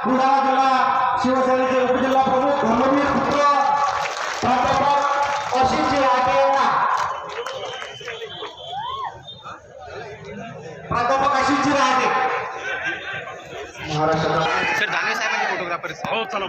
बुलढाणा जिल्हा शिवसेनेचे उपजिल्हा प्रमुख धर्मवीर पुत्र प्राध्यापक अशिषजी राहते यांना प्राध्यापक अशिषजी राहते महाराष्ट्राचा सर दानवे साहेबांचे फोटोग्राफर हो चला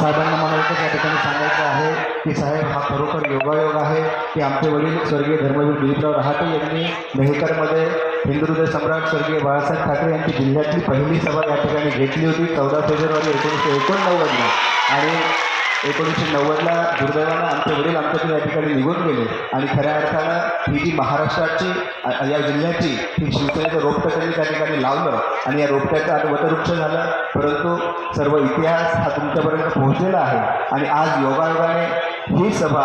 साहेबांना मला एकच या ठिकाणी सांगायचं आहे की साहेब हा खरोखर योगायोग आहे की आमचे वडील स्वर्गीय धर्मवीर दिलीपराव रहाटे यांनी मेहकरमध्ये हिंदू हृदय सम्राट स्वर्गीय बाळासाहेब ठाकरे यांची जिल्ह्यातली पहिली सभा या ठिकाणी घेतली होती 14 फेब्रुवारी 1989ला आणि 1990ला दुर्दैवानं आमचे वडील आमच्याकडे या ठिकाणी निघून गेले आणि खऱ्या अर्थानं ही जी महाराष्ट्राची या जिल्ह्याची ही शिवसेनेचं रोपटं त्यांनी त्या ठिकाणी लावलं आणि या रोपट्याचं आज वटवृक्ष झालं. परंतु सर्व इतिहास हा तुमच्यापर्यंत पोहोचलेला आहे आणि आज योगायोगाने ही सभा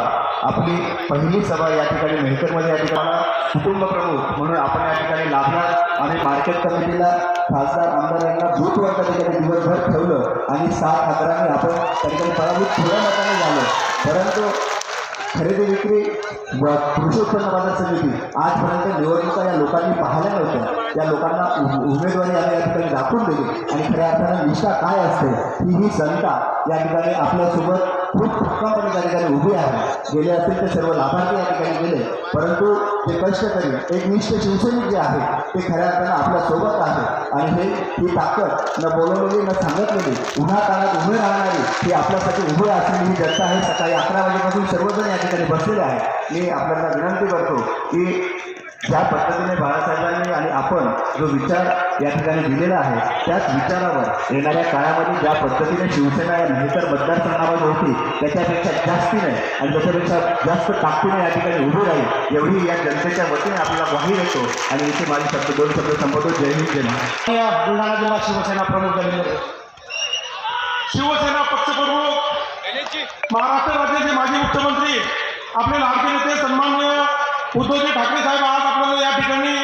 आपली पहिली सभा या ठिकाणी मेहकरमध्ये या ठिकाणी कुटुंब प्रमुख म्हणून आपण या ठिकाणी लाभला. आम्ही मार्केट कमिटीला खासदार आमदार यांना बूथवर त्या ठिकाणी दिवसभर ठेवलं आणि 7-11 आपण त्या ठिकाणी पराभूत थोड्या मताने झालं. परंतु खरेदी विक्री व कृषी उत्पन्न बाजार समिती आजपर्यंत निवडणुका या लोकांनी पाहिल्या नव्हत्या. या लोकांना उमेदवारी आम्ही या ठिकाणी दाखवून दिली आणि खऱ्या अर्थानं निष्ठा काय असते ही संस्था या ठिकाणी आपल्यासोबत खूप भक्कमपणे त्या ठिकाणी उभी आहे. गेले असतील ते सर्व लाभार्थी या ठिकाणी गेले परंतु ते कष्टकरी एकनिष्ठ शिवसैनिक जे आहे ते खऱ्या अर्थानं आपल्यासोबत आहे आणि ही ताकद न बोलवलेली न सांगितलेली उन्हातानात उभे राहणारी ही आपल्यासाठी उभी असलेली ही जनता आहे. सकाळी 11 वाजेपासून सर्वजण या ठिकाणी बसलेले आहे. मी आपल्याला विनंती करतो की ज्या पद्धतीने बाळासाहेबांनी आणि आपण जो विचार या ठिकाणी दिलेला आहे त्याच विचारावर येणाऱ्या काळामध्ये ज्या पद्धतीने शिवसेना या मेहकर मतदारसंघामध्ये होती त्याच्यापेक्षा जास्ती नाही आणि त्याच्यापेक्षा जास्त ताकदीने या ठिकाणी उभी राहील एवढी या जनतेच्या वतीने आपल्याला ग्वाही देतो आणि इथे माझे दोन शब्द संबोधतो. जय हिंद जय महाराष्ट्र. बुलढाणा जिल्हा शिवसेना प्रमुख शिवसेना पक्षप्रमुख महाराष्ट्र राज्याचे माजी मुख्यमंत्री आपले लाडके नेते सन्माननीय उद्धवजी ठाकरे साहेब आज आपल्याला या ठिकाणी